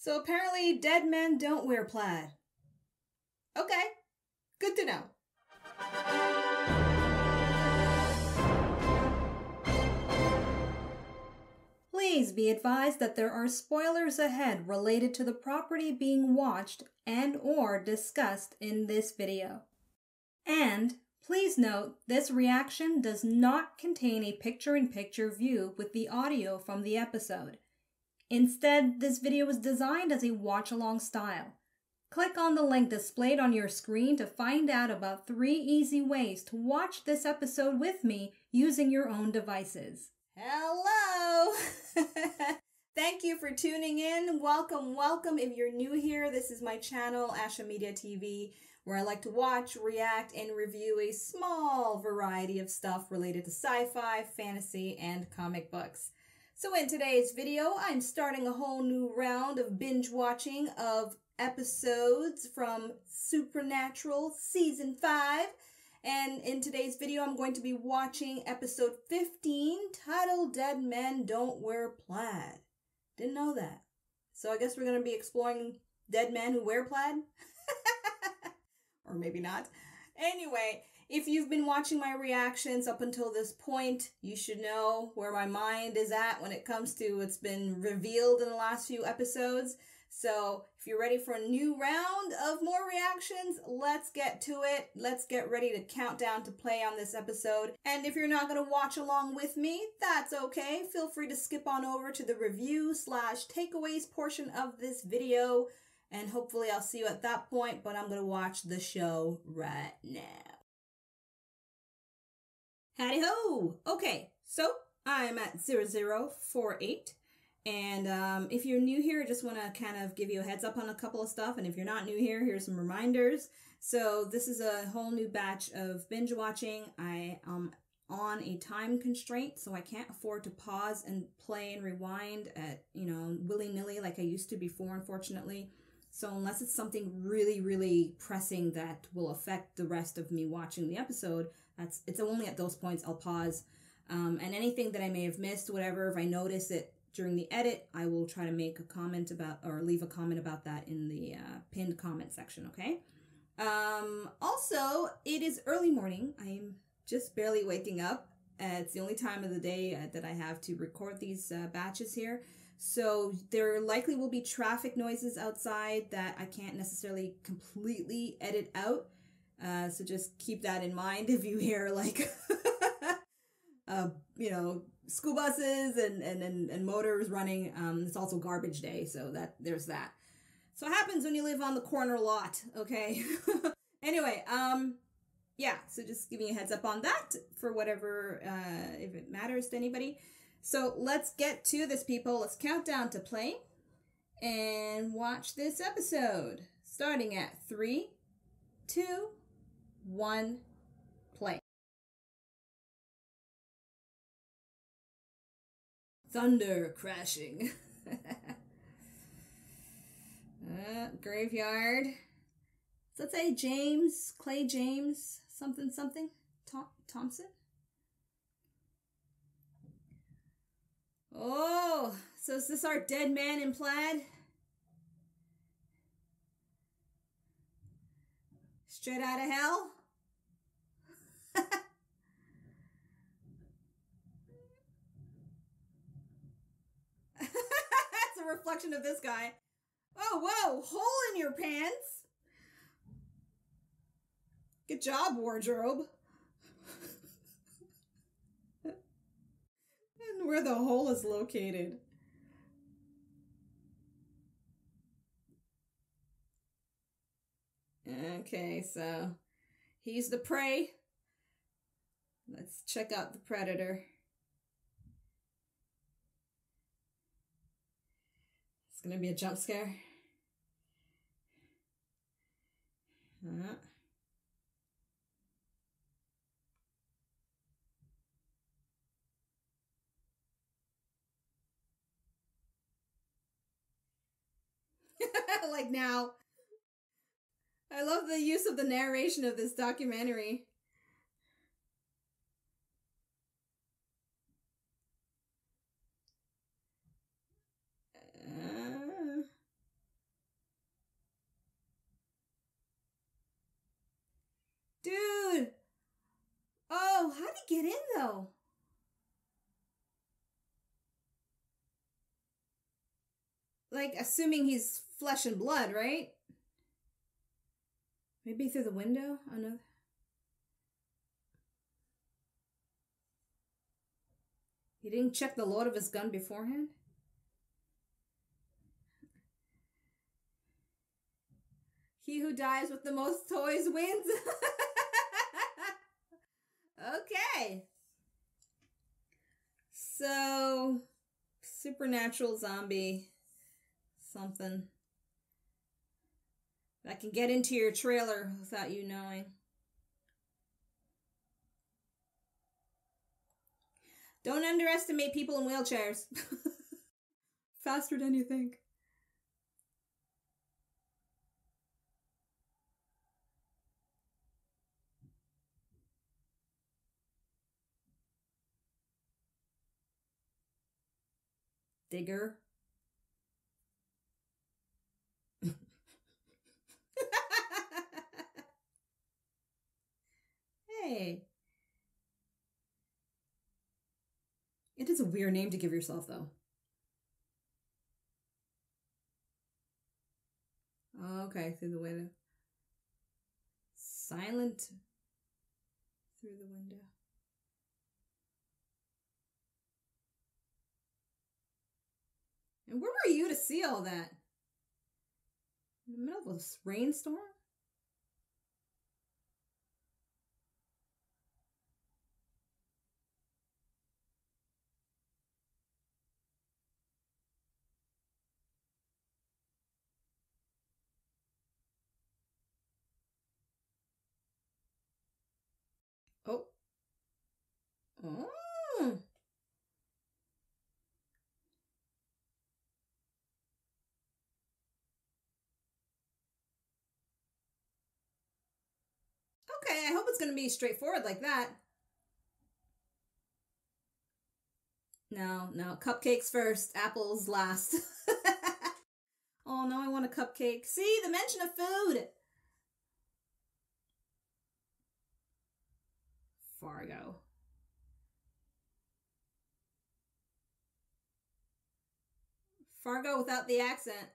So apparently dead men don't wear plaid. Okay, good to know. Please be advised that there are spoilers ahead related to the property being watched and/or discussed in this video. And please note, this reaction does not contain a picture-in-picture view with the audio from the episode. Instead, this video was designed as a watch-along style. Click on the link displayed on your screen to find out about 3 easy ways to watch this episode with me using your own devices. Hello! Thank you for tuning in. Welcome, welcome. If you're new here, this is my channel, Asha Media TV, where I like to watch, react, and review a small variety of stuff related to sci-fi, fantasy, and comic books. So in today's video, I'm starting a whole new round of binge watching of episodes from Supernatural Season 5. And in today's video, I'm going to be watching episode 15, titled Dead Men Don't Wear Plaid. Didn't know that. So I guess we're going to be exploring dead men who wear plaid? Or maybe not. Anyway, if you've been watching my reactions up until this point, you should know where my mind is at when it comes to what's been revealed in the last few episodes. So if you're ready for a new round of more reactions, let's get to it. Let's get ready to count down to play on this episode. And if you're not going to watch along with me, that's okay. Feel free to skip on over to the review/takeaways portion of this video. And hopefully I'll see you at that point, but I'm going to watch the show right now. Howdy ho! Okay, so I'm at 0048. And if you're new here, I just want to kind of give you a heads up on a couple of stuff. And if you're not new here, here's some reminders. So this is a whole new batch of binge watching. I am on a time constraint, so I can't afford to pause and play and rewind at, willy-nilly like I used to before, unfortunately. So unless it's something really, really pressing that will affect the rest of me watching the episode, it's only at those points I'll pause. And anything that I may have missed, whatever, if I notice it during the edit, I will try to make a comment about, or leave a comment about that in the pinned comment section, okay? Also, it is early morning. I'm just barely waking up. It's the only time of the day that I have to record these batches here. So there likely will be traffic noises outside that I can't necessarily completely edit out. So just keep that in mind if you hear like, school buses and motors running. It's also garbage day, so there's that. So it happens when you live on the corner lot, okay? Anyway, yeah, so just giving you a heads up on that for whatever, if it matters to anybody. So let's get to this, people. Let's count down to play and watch this episode. Starting at 3, 2, 1, play. Thunder crashing. Graveyard. So let's say Clay James, something, Thompson. Oh, so is this our dead man in plaid? Straight out of hell? That's a reflection of this guy. Oh, whoa, hole in your pants? Good job, wardrobe. And where the hole is located. Okay, so he's the prey. Let's check out the predator. It's gonna be a jump scare. Like now. I love the use of the narration of this documentary. get in though? Like, assuming he's flesh and blood, right? Maybe through the window? Another. He didn't check the load of his gun beforehand? He who dies with the most toys wins. Okay. So, supernatural zombie something that can get into your trailer without you knowing. Don't underestimate people in wheelchairs. Faster than you think. Digger. Hey. It is a weird name to give yourself, though. Oh, okay, through the window. Silent through the window. And where were you to see all that? In the middle of a rainstorm? Oh. Oh. Okay, I hope it's going to be straightforward like that. No, cupcakes first, apples last. Oh, no, I want a cupcake. See, the mention of food. Fargo. Fargo without the accent.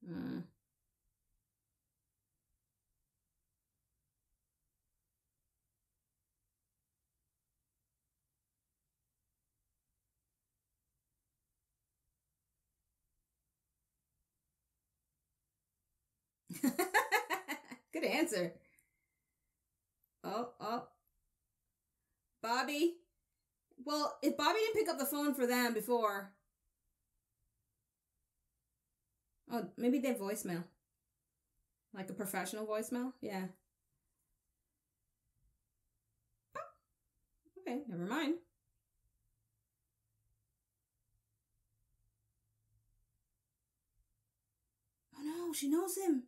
Mm. Good answer. Oh. Bobby. Well, if Bobby didn't pick up the phone for them before. Oh, maybe they have voicemail. Like a professional voicemail? Yeah. Oh, okay, never mind. Oh no, she knows him.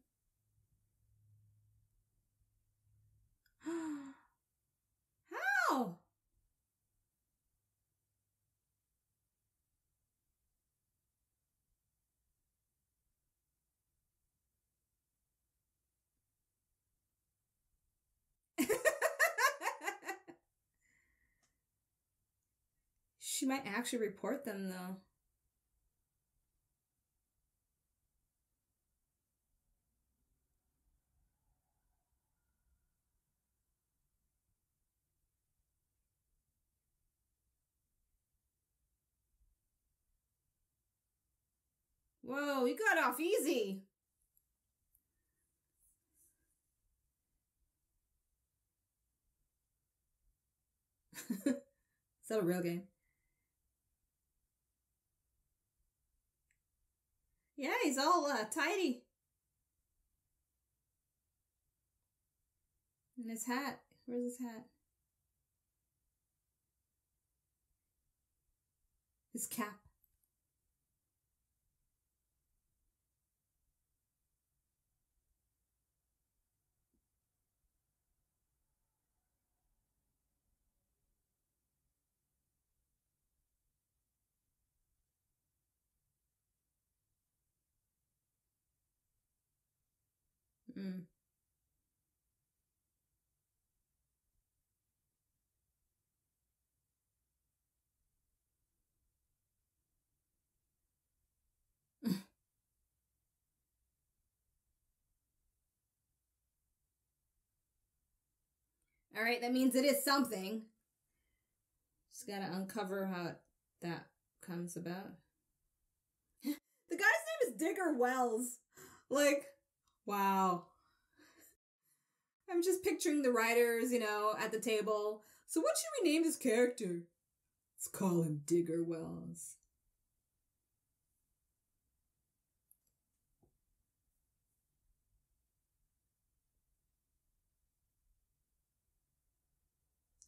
How? She might actually report them, though. Whoa, you got off easy. Is that a real game? Yeah, he's all tidy. And his hat. Where's his hat? His cap. Mm. All right, that means it is something. Just gotta uncover how that comes about. The guy's name is Digger Wells. Like, wow. I'm just picturing the writers, at the table. So what should we name this character? Let's call him Digger Wells.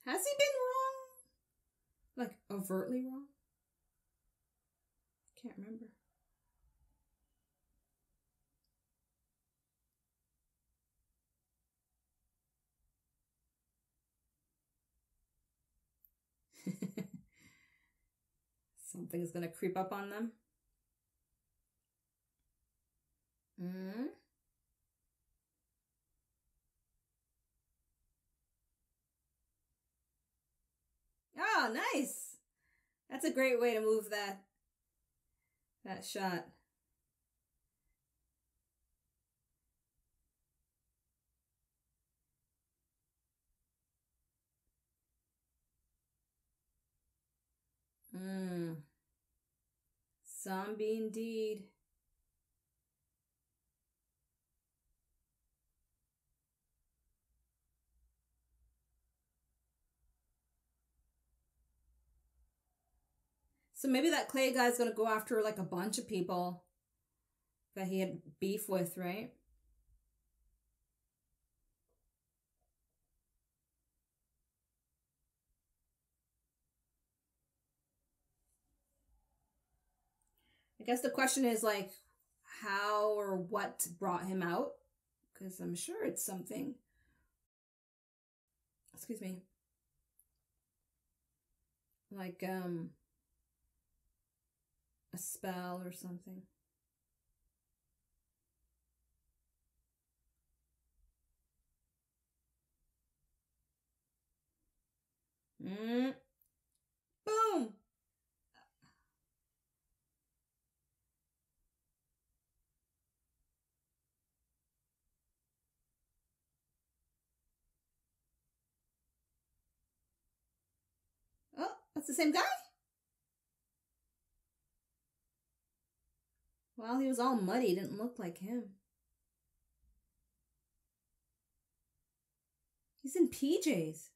Has he been wrong? Like, overtly wrong? I can't remember. Something's gonna creep up on them. Mm. Oh, nice. That's a great way to move that shot. Zombie indeed. So maybe that Clay guy's gonna go after like a bunch of people that he had beef with, right? I guess the question is like how or what brought him out, because I'm sure it's something. Excuse me. Like a spell or something. Boom. Oh, that's the same guy? Well, he was all muddy. Didn't look like him. He's in PJs.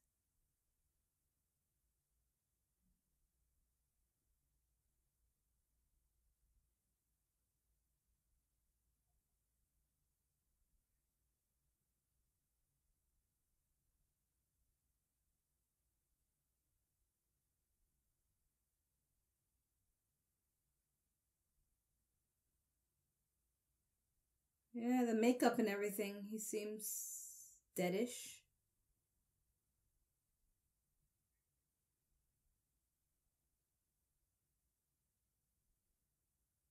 Yeah, the makeup and everything. He seems deadish.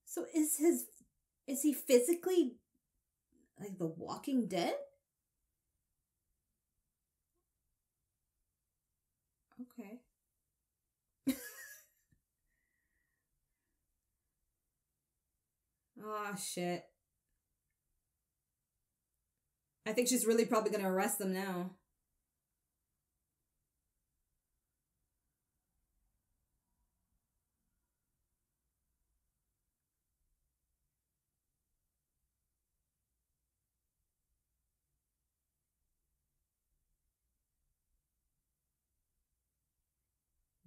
So is he physically like the Walking Dead? Okay. Oh shit. I think she's really probably gonna arrest them now.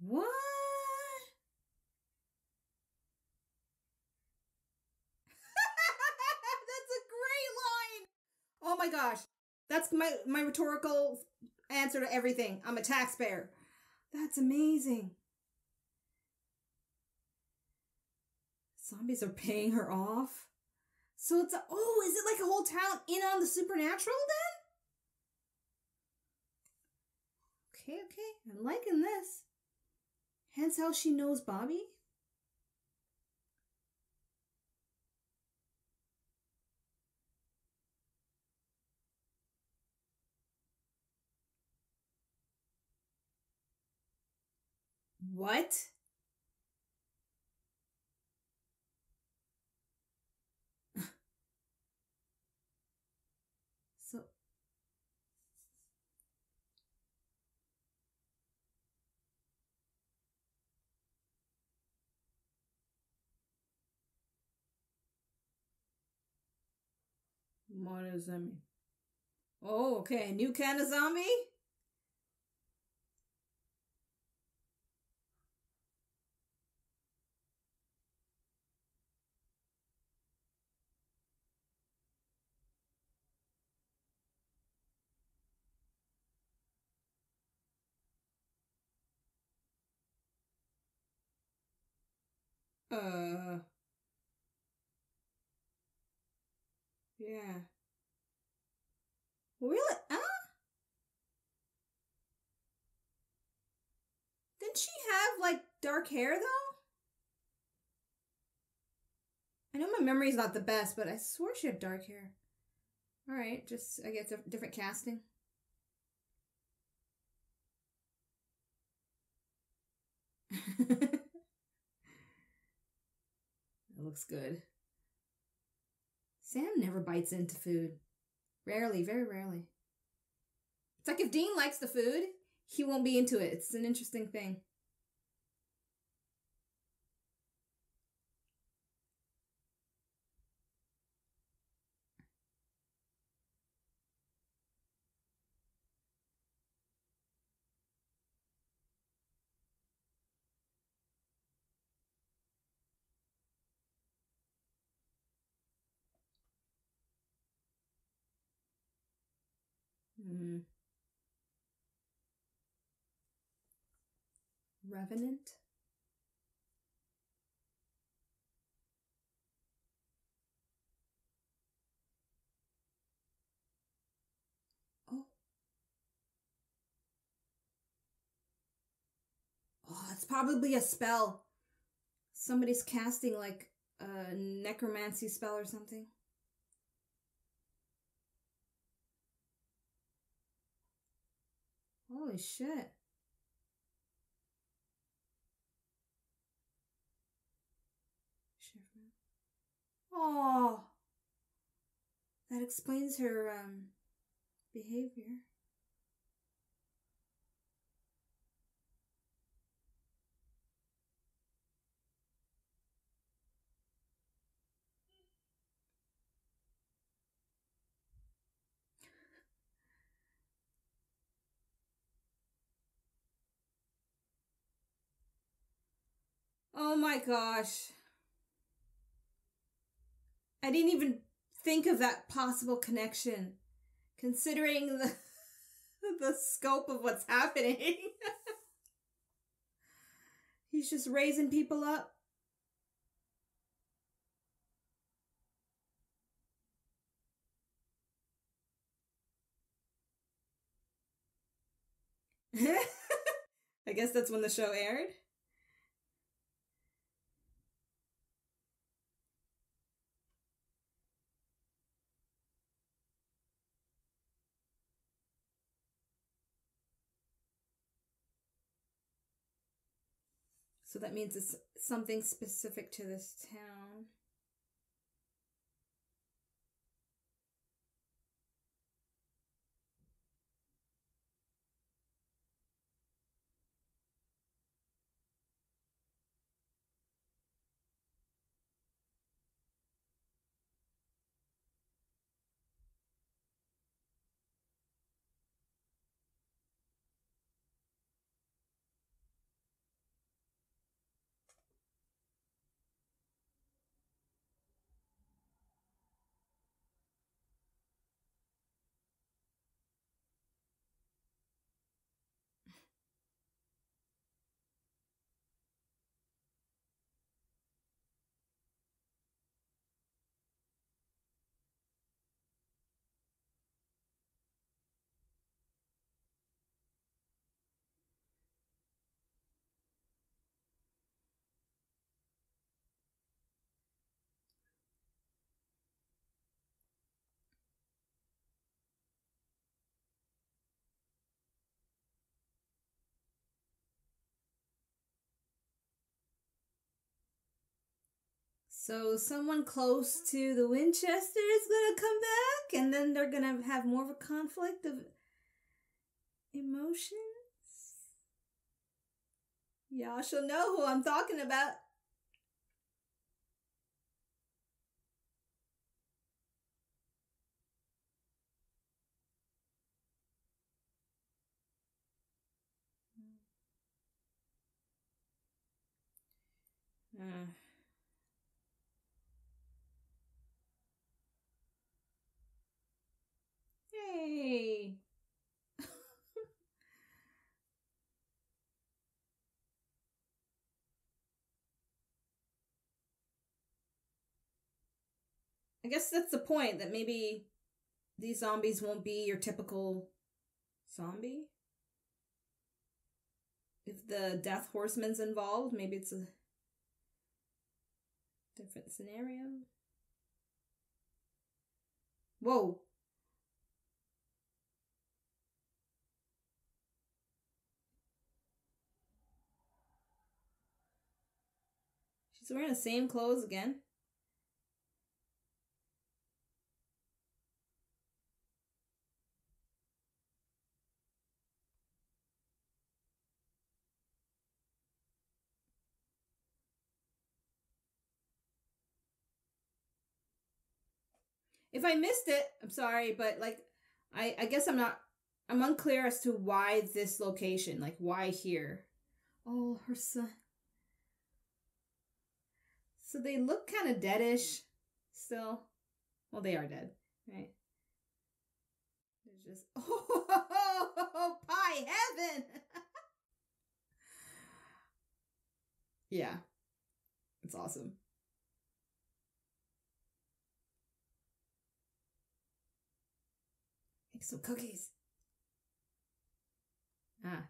What? That's a great line. Oh my gosh. That's my rhetorical answer to everything. I'm a taxpayer. That's amazing. Zombies are paying her off. So is it like a whole town in on the supernatural then? Okay. I'm liking this. Hence how she knows Bobby? What? So what does that mean? Oh, okay. New kind of zombie? Uh, yeah. Really? Didn't she have, like, dark hair, though? I know my memory's not the best, but I swore she had dark hair. Alright, just, I guess, different casting. It looks good. Sam never bites into food. Rarely, very rarely. It's like if Dean likes the food, he won't be into it. It's an interesting thing. Mm. Revenant? Oh. Oh, it's probably a spell. Somebody's casting like a necromancy spell or something. Holy shit. Oh, that explains her behavior. Oh my gosh. I didn't even think of that possible connection, considering the scope of what's happening. He's just raising people up. I guess that's when the show aired. So that means it's something specific to this town. So someone close to the Winchester is gonna come back, and then they're gonna have more of a conflict of emotions. Y'all shall know who I'm talking about. Hey. I guess that's the point, that maybe these zombies won't be your typical zombie. If the Death Horseman's involved, maybe it's a different scenario. Whoa. She's wearing the same clothes again. If I missed it, I'm sorry, but like, I guess I'm unclear as to why this location, like why here. Oh, her son. So they look kind of deadish still. Well, they are dead, right? There's just, oh, pie heaven. Yeah, it's awesome. Make some cookies. Ah.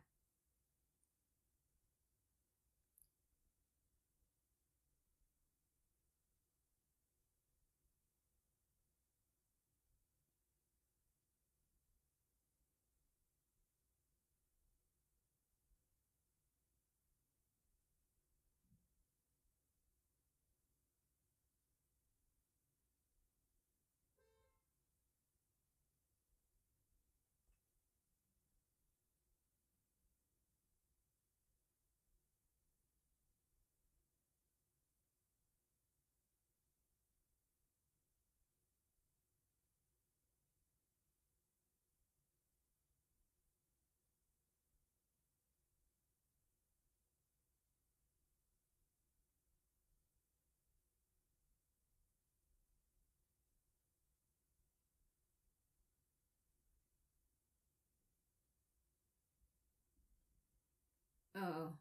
Oh.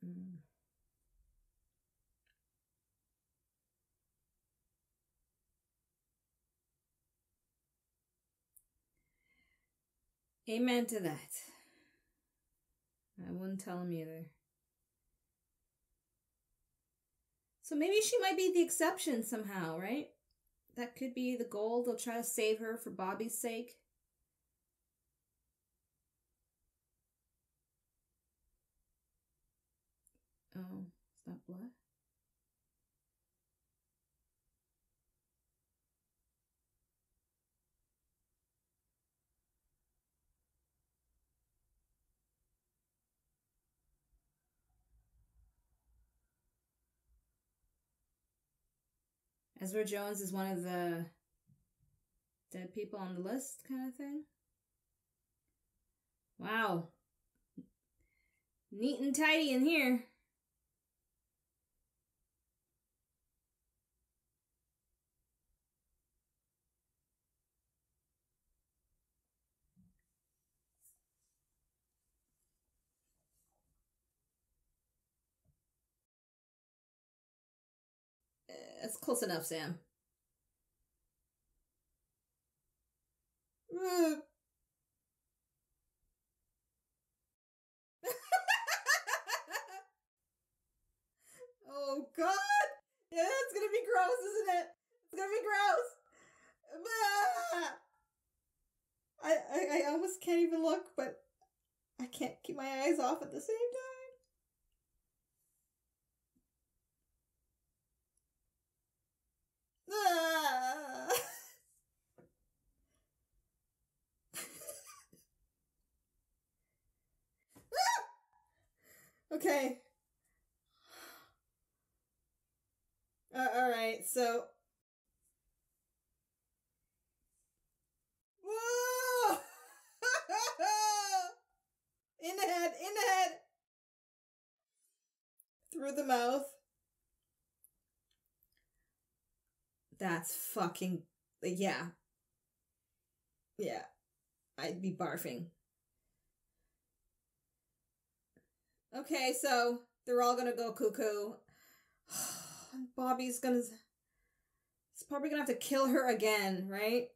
Mm. Amen to that. I wouldn't tell him either. So maybe she might be the exception somehow, right? That could be the goal. They'll try to save her for Bobby's sake. Oh, is that blood? Ezra Jones is one of the dead people on the list, kind of thing. Wow. Neat and tidy in here. That's close enough, Sam. Oh, God! Yeah, it's gonna be gross, isn't it? It's gonna be gross! I almost can't even look, but I can't keep my eyes off at the same time. Okay. Alright, so... Whoa! In the head! In the head! Through the mouth. That's fucking... Yeah. Yeah. I'd be barfing. Okay, so they're all gonna go cuckoo. Bobby's gonna... He's probably gonna have to kill her again, right?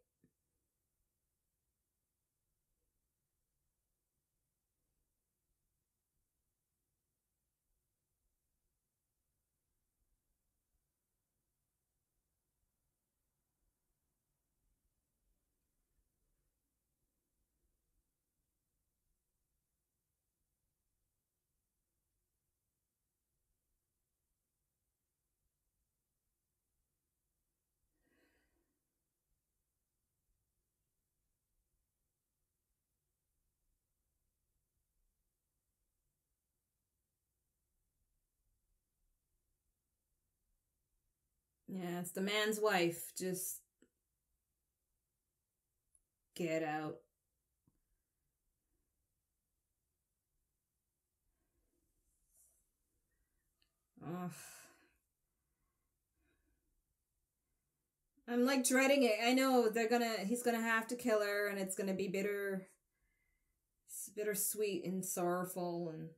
Yeah, it's the man's wife. Just get out. Ugh. I'm like dreading it. I know he's gonna have to kill her, and it's gonna be bittersweet and sorrowful and...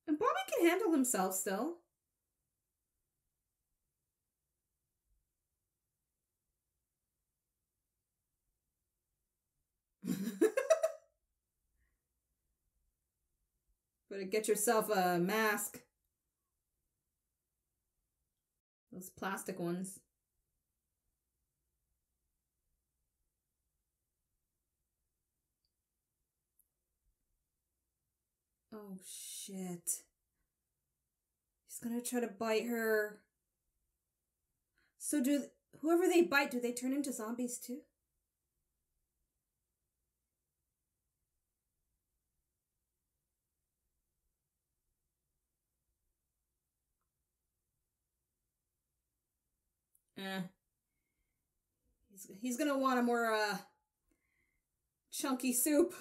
And Bobby can handle himself still. Better get yourself a mask. Those plastic ones. Oh, shit. He's gonna try to bite her. So whoever they bite, do they turn into zombies too? He's gonna want a more chunky soup.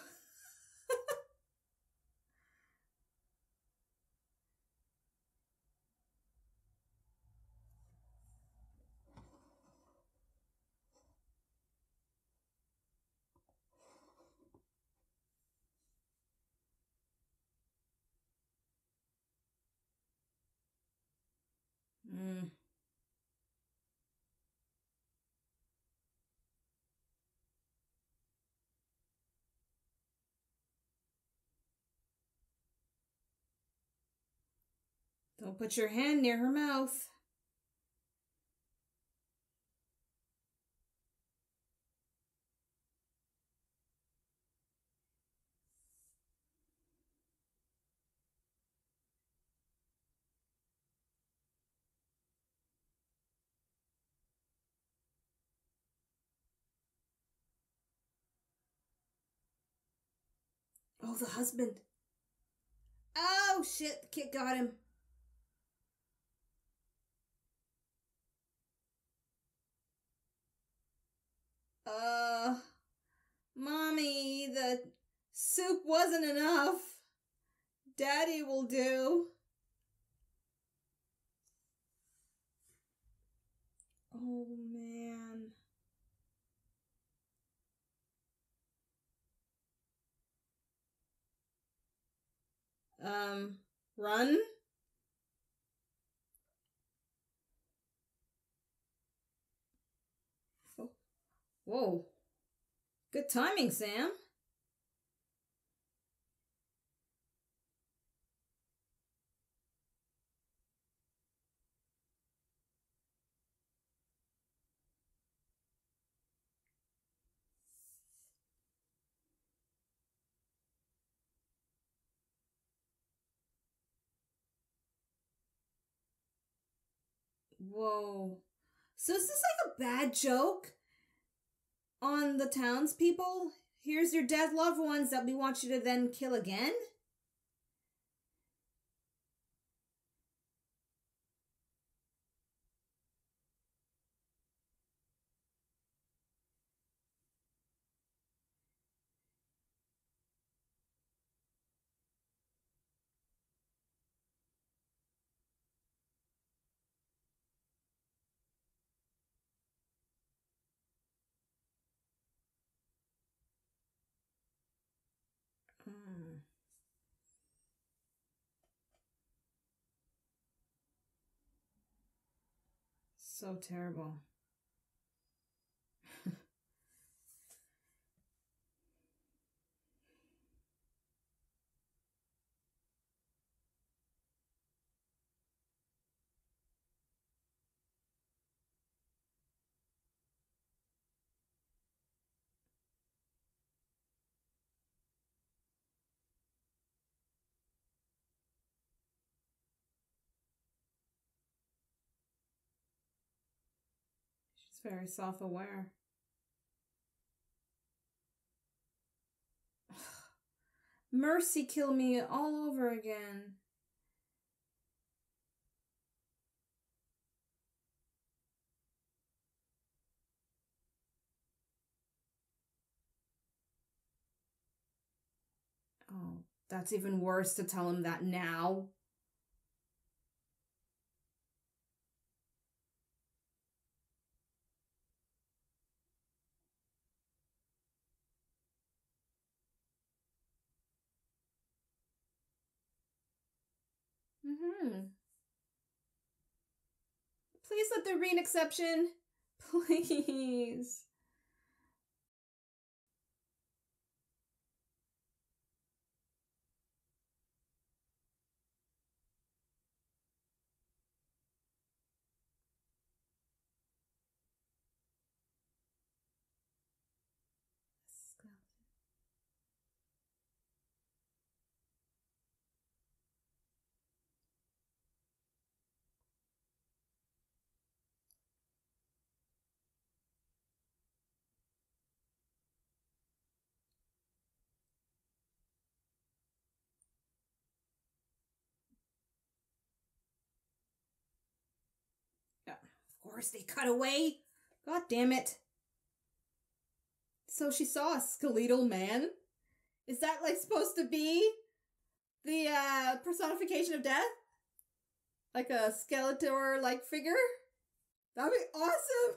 Don't put your hand near her mouth. Oh, the husband. Oh, shit. The kid got him. Mommy, the soup wasn't enough. Daddy will do. Run? Oh. Whoa. Good timing, Sam. Whoa. So is this like a bad joke on the townspeople? Here's your dead loved ones that we want you to then kill again? Hmm. So terrible. She's very self-aware. Mercy kill me all over again. Oh, that's even worse to tell him that now. Please let there be an exception. Please. Yeah, of course they cut away. God damn it. So she saw a skeletal man? Is that like supposed to be the personification of death? Like a Skeletor-like figure? That'd be awesome!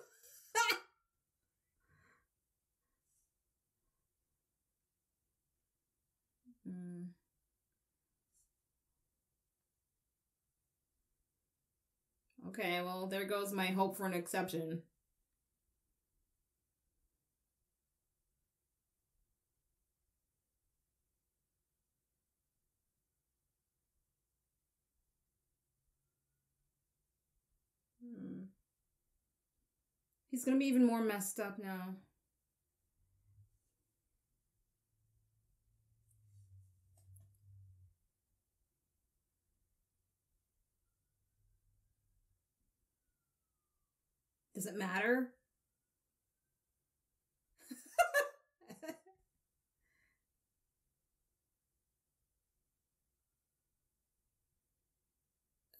Okay, well, there goes my hope for an exception. He's gonna be even more messed up now. Does it matter?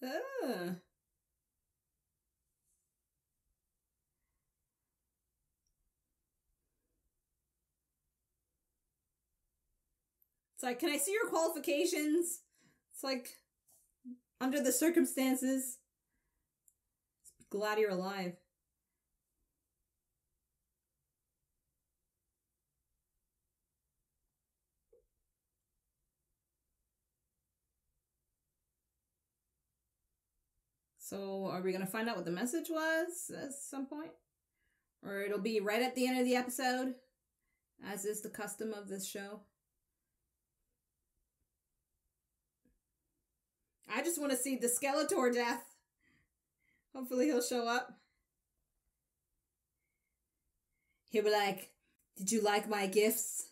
Ugh. It's like, can I see your qualifications? It's like, under the circumstances. Glad you're alive. So are we going to find out what the message was at some point? Or it'll be right at the end of the episode, as is the custom of this show? I just want to see the Skeletor death. Hopefully he'll show up. He'll be like, "Did you like my gifts?"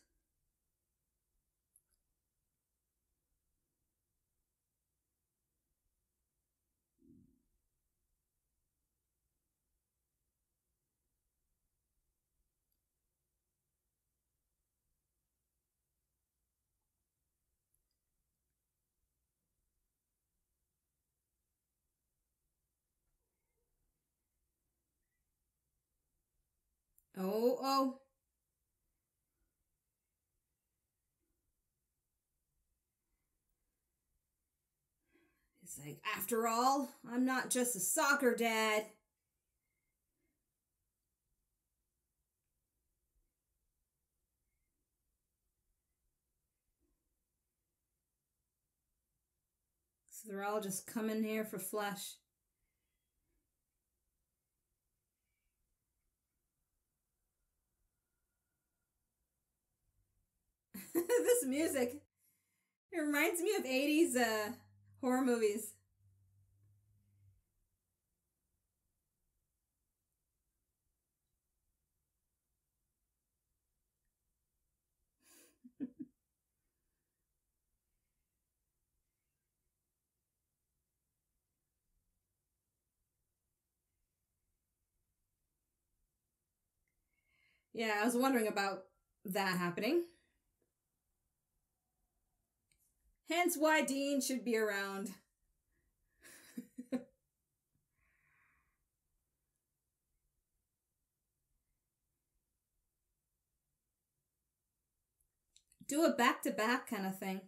Oh. He's like, "After all, I'm not just a soccer dad." So they're all just coming here for flesh. This music, it reminds me of 80s horror movies. Yeah, I was wondering about that happening. Hence why Dean should be around. Do a back-to-back kind of thing.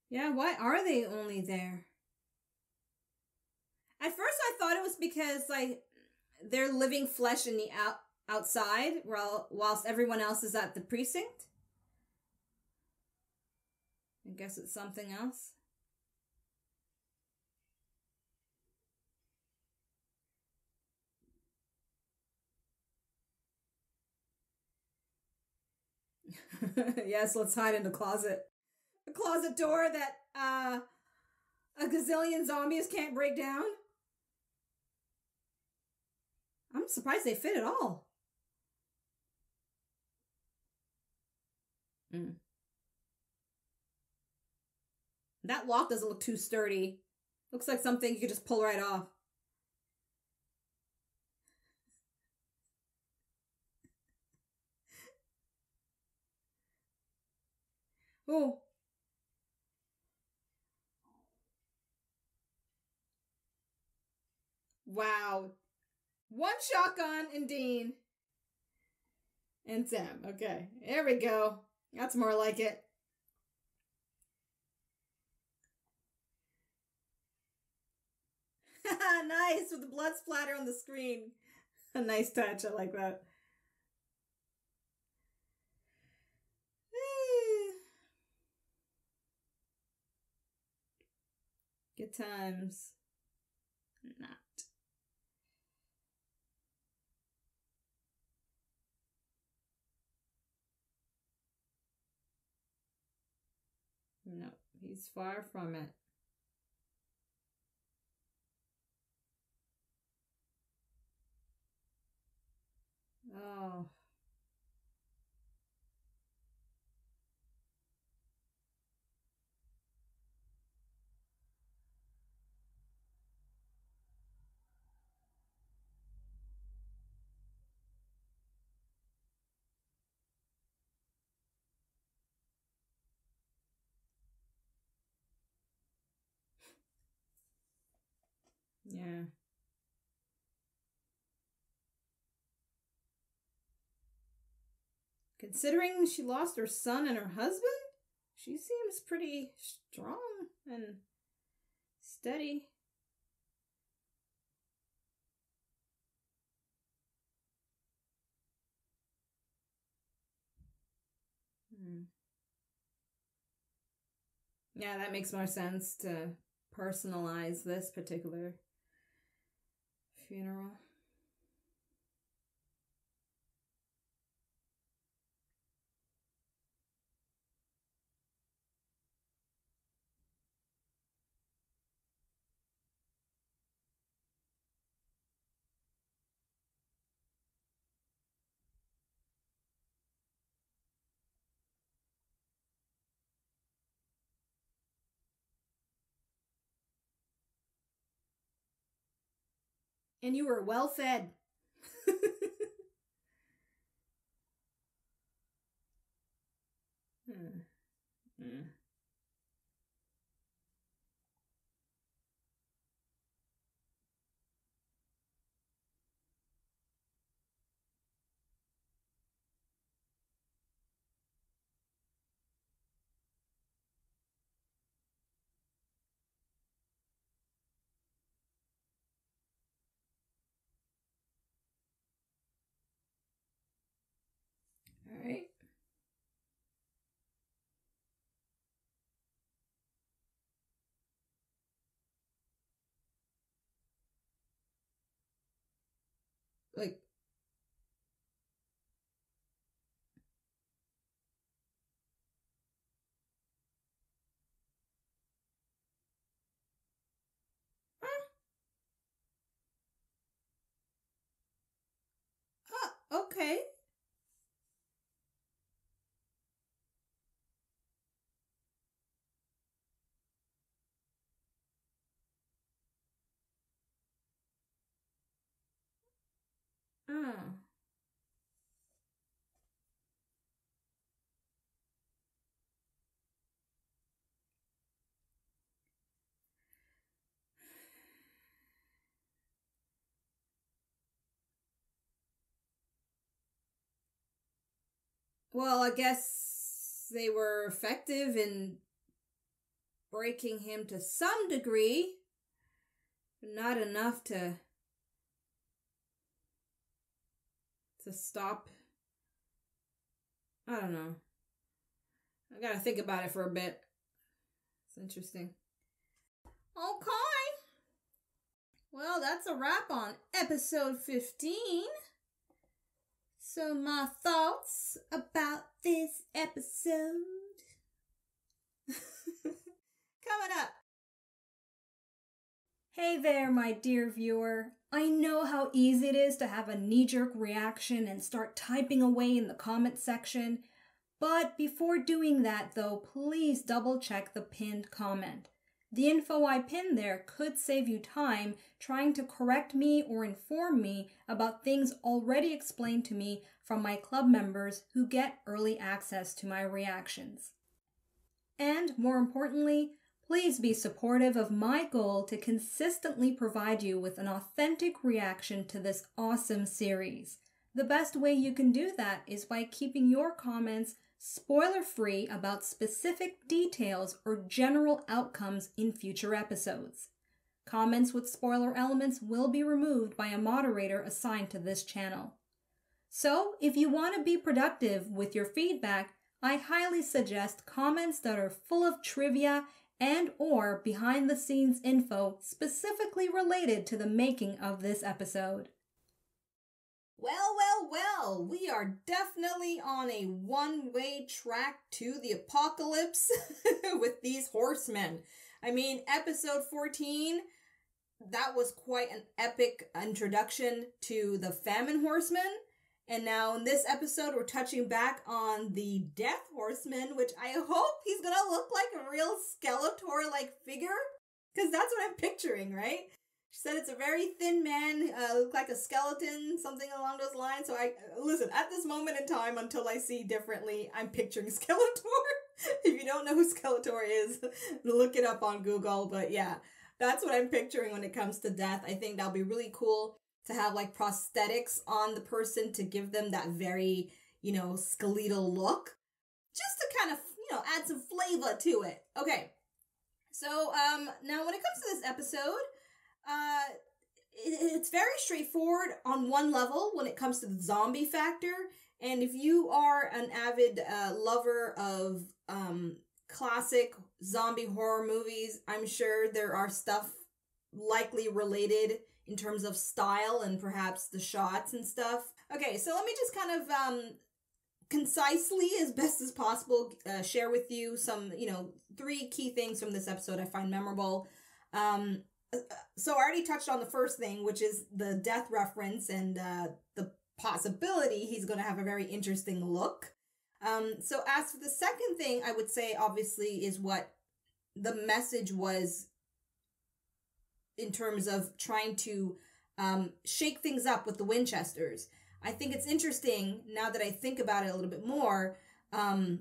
Yeah, why are they only there? At first I thought it was because, like, they're living flesh in the outside whilst everyone else is at the precinct. I guess it's something else. Yes, let's hide in the closet. A closet door that a gazillion zombies can't break down. I'm surprised they fit at all. That lock doesn't look too sturdy. Looks like something you could just pull right off. Oh. Wow. One shotgun and Dean. And Sam. Okay. There we go. That's more like it. Nice, with the blood splatter on the screen. A nice touch. I like that. Good times. Not. No, he's far from it. Oh. Yeah. Considering she lost her son and her husband, she seems pretty strong and steady. Yeah, that makes more sense to personalize this particular funeral. And you were well fed. All right. Like, okay. Oh. Well, I guess they were effective in breaking him to some degree, but not enough to stop. I don't know. I gotta think about it for a bit. It's interesting. Okay. Well, that's a wrap on episode 15. So my thoughts about this episode. Coming up. Hey there, my dear viewer. I know how easy it is to have a knee-jerk reaction and start typing away in the comment section, but before doing that though, please double check the pinned comment. The info I pinned there could save you time trying to correct me or inform me about things already explained to me from my club members who get early access to my reactions. And more importantly, please be supportive of my goal to consistently provide you with an authentic reaction to this awesome series. The best way you can do that is by keeping your comments spoiler-free about specific details or general outcomes in future episodes. Comments with spoiler elements will be removed by a moderator assigned to this channel. So, if you want to be productive with your feedback, I highly suggest comments that are full of trivia and or behind-the-scenes info specifically related to the making of this episode. Well, we are definitely on a one-way track to the apocalypse with these horsemen. I mean, episode 14, that was quite an epic introduction to the famine horsemen. And now in this episode, we're touching back on the death horseman, which I hope he's gonna look like a real Skeletor-like figure. Because that's what I'm picturing, right? She said it's a very thin man, look like a skeleton, something along those lines. So listen, at this moment in time, until I see differently, I'm picturing Skeletor. If you don't know who Skeletor is, look it up on Google. But yeah, That's what I'm picturing when it comes to death. I think that'll be really cool to have like prosthetics on the person to give them that very, skeletal look. Just to kind of, add some flavor to it. Okay. So, now when it comes to this episode, it's very straightforward on one level when it comes to the zombie factor. And if you are an avid lover of classic zombie horror movies, I'm sure there are stuff likely related in terms of style and perhaps the shots and stuff. Okay, so let me just kind of concisely, as best as possible, share with you some, 3 key things from this episode I find memorable. So I already touched on the first thing, which is the death reference and the possibility he's going to have a very interesting look. So as for the second thing, I would say obviously is what the message was in terms of trying to shake things up with the Winchesters. I think it's interesting now that I think about it a little bit more,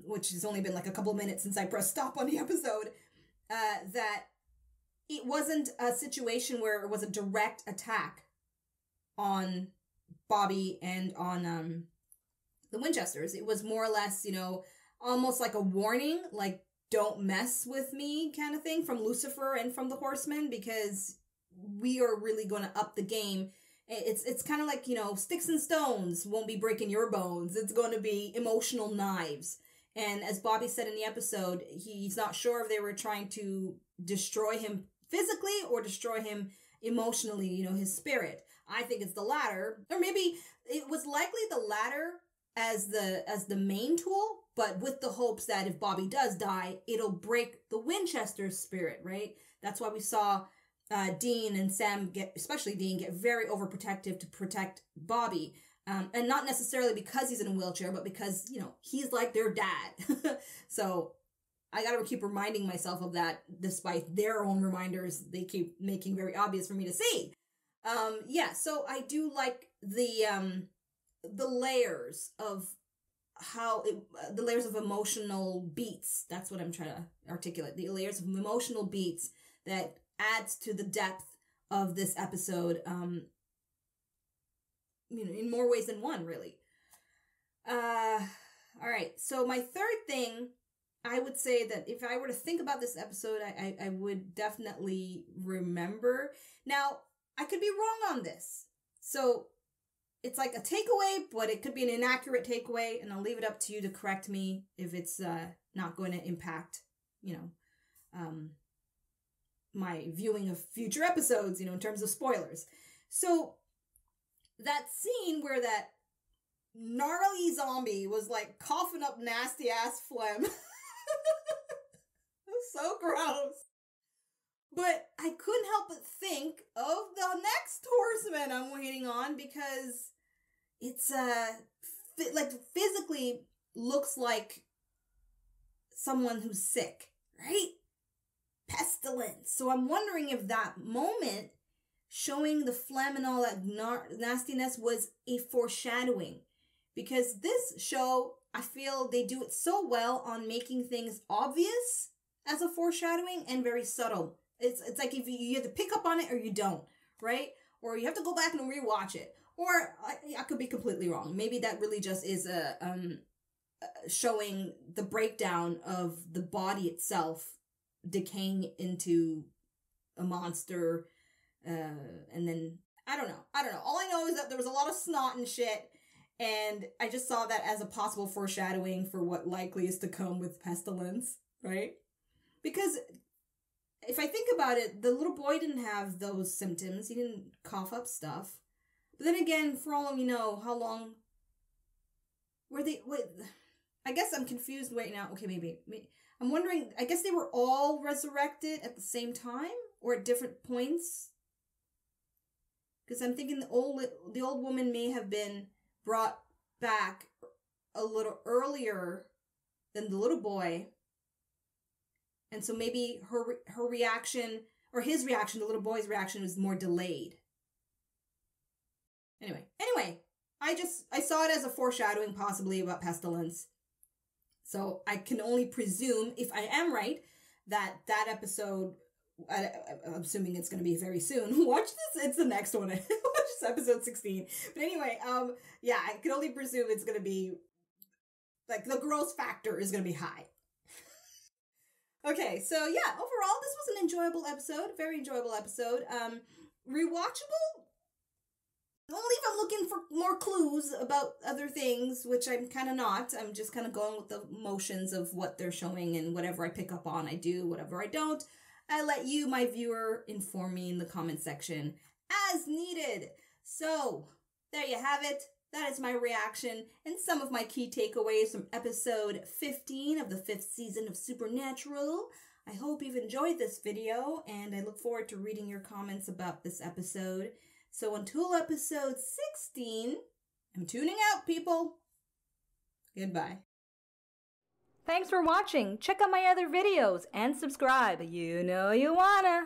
which has only been like a couple minutes since I pressed stop on the episode, that it wasn't a situation where it was a direct attack on Bobby and on the Winchesters. It was more or less, almost like a warning, like, don't mess with me kind of thing from Lucifer and from the Horsemen, because we are really going to up the game. It's kind of like, sticks and stones won't be breaking your bones. It's going to be emotional knives. And as Bobby said in the episode, he's not sure if they were trying to destroy him physically or destroy him emotionally, his spirit. I think it's the latter. Or maybe it was likely the latter as the main tool, but with the hopes that if Bobby does die, it'll break the Winchester's spirit, right? That's why we saw Dean and Sam especially Dean, get very overprotective to protect Bobby. And not necessarily because he's in a wheelchair, but because, he's like their dad. So I gotta keep reminding myself of that, despite their own reminders they keep making very obvious for me to see. So I do like the layers of the layers of emotional beats. That's what I'm trying to articulate. The layers of emotional beats that adds to the depth of this episode, in more ways than one, really. All right. So my third thing, I would say that if I were to think about this episode, I would definitely remember. Now, I could be wrong on this. So it's like a takeaway, but it could be an inaccurate takeaway, and I'll leave it up to you to correct me if it's not going to impact, my viewing of future episodes, in terms of spoilers. So that scene where that gnarly zombie was like coughing up nasty ass phlegm. It was so gross. But I couldn't help but think of the next horseman I'm waiting on, because it's physically looks like someone who's sick, right? Pestilence. So I'm wondering if that moment showing the phlegm and all that nastiness was a foreshadowing, because this show, I feel they do it so well on making things obvious as a foreshadowing and very subtle. It's like if you have to pick up on it or you don't, right? Or you have to go back and rewatch it. Or I could be completely wrong. Maybe that really just is showing the breakdown of the body itself decaying into a monster, and then I don't know. All I know is that there was a lot of snot and shit, and I just saw that as a possible foreshadowing for what likely is to come with Pestilence, right? Because if I think about it, the little boy didn't have those symptoms. He didn't cough up stuff. But then again, for all of you know, how long were they? Wait, I guess I'm confused right now. Okay, maybe I'm wondering. I guess they were all resurrected at the same time or at different points. Because I'm thinking the old woman may have been brought back a little earlier than the little boy. And so maybe her reaction, or his reaction, the little boy's reaction, was more delayed. Anyway, I saw it as a foreshadowing possibly about Pestilence. So I can only presume, if I am right, that episode I'm assuming it's going to be very soon. Watch this. It's the next one. Watch this episode 16. But anyway, yeah, I can only presume it's going to be, like, the gross factor is going to be high. Okay, so yeah, overall, this was an enjoyable episode. Very enjoyable episode. Rewatchable? Only if I'm looking for more clues about other things, which I'm kind of not. I'm just kind of going with the motions of what they're showing, and whatever I pick up on, I do. Whatever I don't, I let you, my viewer, inform me in the comment section as needed. So, there you have it. That is my reaction and some of my key takeaways from episode 15 of the 5th season of Supernatural. I hope you've enjoyed this video, and I look forward to reading your comments about this episode. So until episode 16, I'm tuning out, people. Goodbye. Thanks for watching. Check out my other videos and subscribe. You know you wanna.